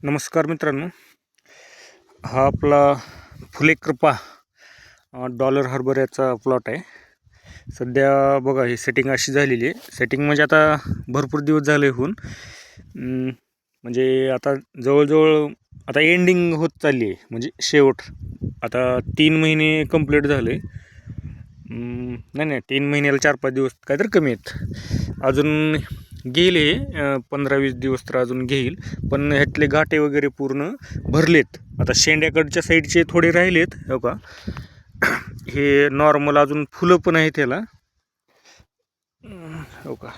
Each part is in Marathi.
नमस्कार मित्रांनो, हा आपला फुलेकृपा डॉलर हरभऱ्याचा प्लॉट आहे. सध्या बघा ही सेटिंग अशी झालेली आहे. सेटिंग म्हणजे आता भरपूर दिवस झाले होऊन म्हणजे आता जवळजवळ आता एंडिंग होत चालली आहे, म्हणजे शेवट. आता 3 महिने कंप्लीट झाले. नाही 3 महिन्याला 4-5 दिवस काहीतरी कमी आहेत. अजून गेले 15-20 दिवस तर अजून घेईल, पण ह्यातले घाटे वगैरे पूर्ण भरलेत. आता शेंड्याकडच्या साईडचे थोडे राहिलेत, हो का. हे नॉर्मल अजून फुलं पण आहेत त्याला, हो का.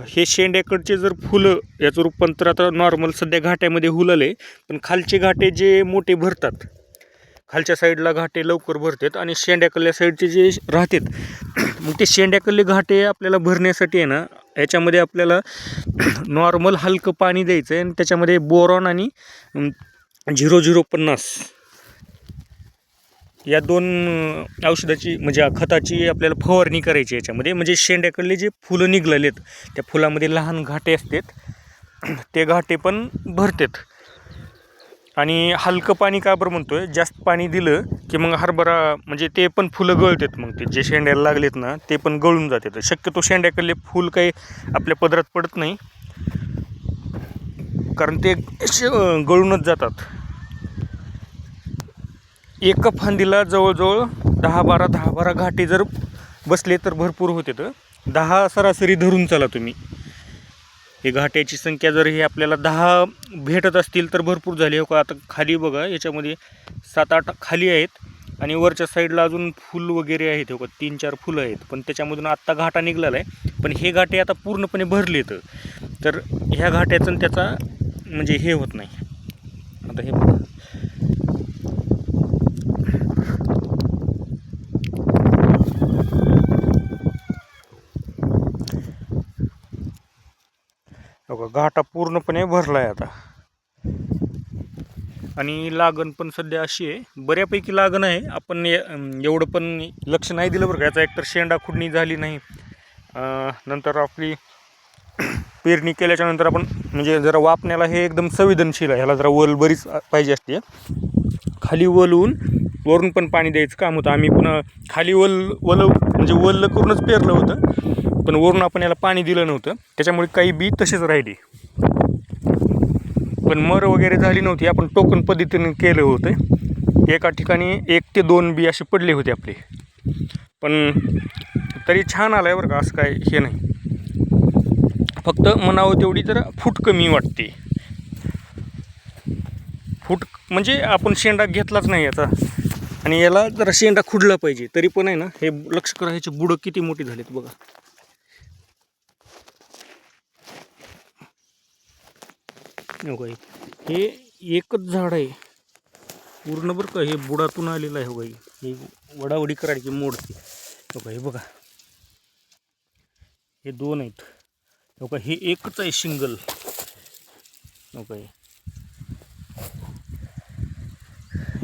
हे शेंड्याकडचे जर फुलं याचं रूपांतर आता नॉर्मल सध्या घाट्यामध्ये हुलले, पण खालचे घाटे जे मोठे भरतात, खालच्या साईडला घाटे लवकर भरतात आणि शेंड्याकडल्या साईडचे जे राहतात मग ते शेंड्याकडले घाटे आपल्याला भरण्यासाठी आहे ना, याच्यामध्ये आपल्याला नॉर्मल हलकं पाणी द्यायचं आहे आणि त्याच्यामध्ये बोरॉन आणि 0050 या 2 औषधाची म्हणजे खताची आपल्याला फवारणी करायची याच्यामध्ये. म्हणजे शेंड्याकडले जे फुलं निघलेलेत त्या फुलामध्ये लहान घाटे असतात, ते घाटे पण भरतात. आणि हलकं पाणी का बरं म्हणतोय, जास्त पाणी दिलं की मग हरभरा म्हणजे ते पण फुलं गळतात, मग ते जे शेंड्याला लागलेत ना ते पण गळून जातात. शक्यतो शेंड्याकडले फुल काही आपल्या पदरात पडत नाही, कारण ते गळूनच जातात. एका फांदीला जवळजवळ 10-12 घाटे जर बसले तर भरपूर होते. तर 10 सरासरी धरून चला तुम्ही. हे घाट्याची संख्या जर हे आपल्याला 10 भेटत असतील तर भरपूर झाली, हो का. आता खाली बघा याच्यामध्ये 7-8 खाली आहेत आणि वरच्या साईडला अजून फुल वगैरे आहेत, हो का. 3-4 फुलं आहेत, पण त्याच्यामधून आत्ता घाटा निघाला आहे. पण हे घाटे आता पूर्णपणे भरलेत, तर ह्या घाट्याचं त्याचा म्हणजे हे होत नाही. आता हे बघा, घाटा पूर्णपणे भरला आहे आता. आणि लागण पण सध्या अशी आहे, बऱ्यापैकी लागण आहे. आपण एवढं पण लक्ष नाही दिलं बरं का. याचा एकतर शेंडा खुडणी झाली नाही, नंतर आपली पेरणी केल्याच्या नंतर आपण म्हणजे जरा वापण्याला हे एकदम संवेदनशील आहे, ह्याला जरा वल बरीच पाहिजे असते. खाली वलवून वरून पण पाणी द्यायचं काम होतं. आम्ही पुन्हा खाली म्हणजे वल्ल करूनच पेरलं होतं, पण वरून आपण याला पाणी दिलं नव्हतं, त्याच्यामुळे काही बी तसेच राहिली. पण मर वगैरे झाली नव्हती. आपण टोकन पद्धतीने केलं होतं. एका ठिकाणी 1 ते 2 बी असे पडले होते आपले, पण तरी छान आलं आहे बरं का. असं काय हे नाही, फक्त म्हणावं तेवढी तर फूट कमी वाटते. फूट म्हणजे आपण शेंडा घेतलाच नाही याचा, आणि याला जरा शेंडा खुडला पाहिजे. तरी पण आहे ना, हे लक्ष करायचे बुडं किती मोठी झालीत बघा. हे एकच झाड आहे पूर्ण बरं का. हे बुडातून आलेलं आहे, हो बाई. हे वडावडी करायची मोडते, हो का. हे बघा, हे 2 आहेत, हो का. हे एकच आहे सिंगल, हो का.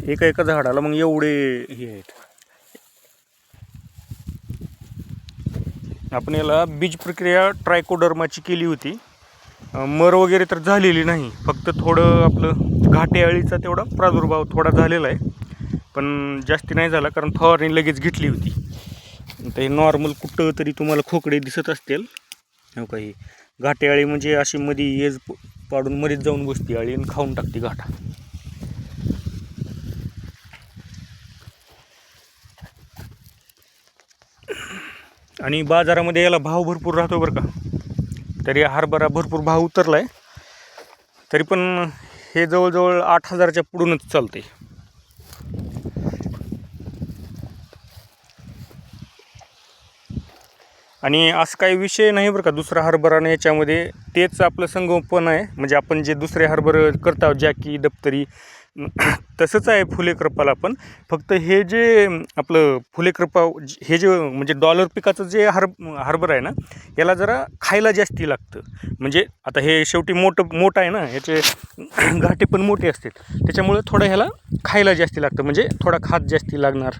एका झाडाला मग एवढे हे आहेत. आपण याला बीज प्रक्रिया ट्रायकोडर्माची केली होती. मर वगैरे तर झालेली नाही, फक्त थोडं आपलं घाटे अळीचा तेवढा प्रादुर्भाव थोडा झालेला आहे, पण जास्ती नाही झाला, कारण फवारणी लगेच घेतली होती. तर हे नॉर्मल कुठं तरी तुम्हाला खोकडे दिसत असतील, हो काही. घाटे अळी म्हणजे अशी मध्ये येज पाडून मरीत जाऊन बसती अळी आणि खाऊन टाकते घाटा. आणि बाजारामध्ये याला भाव भरपूर राहतो बरं का. तरी हरभरा भरपूर भाव उतरला आहे, तरी पण हे जवळजवळ 8,000च्या पुढूनच चालते. आणि असं काही विषय नाही बरं का दुसरा हरभराने याच्यामध्ये. तेच आपलं संगोपन आहे, म्हणजे आपण जे दुसरे हरभरे करतो जॅकी दप्तरी, तसंच आहे फुलेकृपाला पण. फक्त हे जे आपलं फुलेकृपा हे जे म्हणजे डॉलर पिकाचं जे हरभरा आहे ना, याला जरा खायला जास्ती लागतं. म्हणजे आता हे शेवटी मोठं आहे ना, याचे घाटे पण मोठे असतात, त्याच्यामुळे थोडं ह्याला खायला जास्ती लागतं, म्हणजे थोडा खात जास्ती लागणार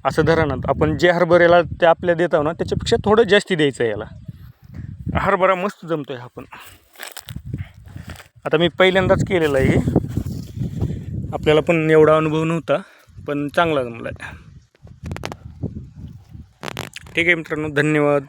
असं धरणात. आपण जे हरभऱ्याला ते आपल्या देतो ना, त्याच्यापेक्षा थोडं जास्ती द्यायचं आहे याला. हरभरा मस्त जमतो आहे हा पण. आता मी पहिल्यांदाच केलेलं आहे, आपल्याला पण एवढा अनुभव नव्हता, पण चांगला जमला आहे. ठीक आहे मित्रांनो, धन्यवाद.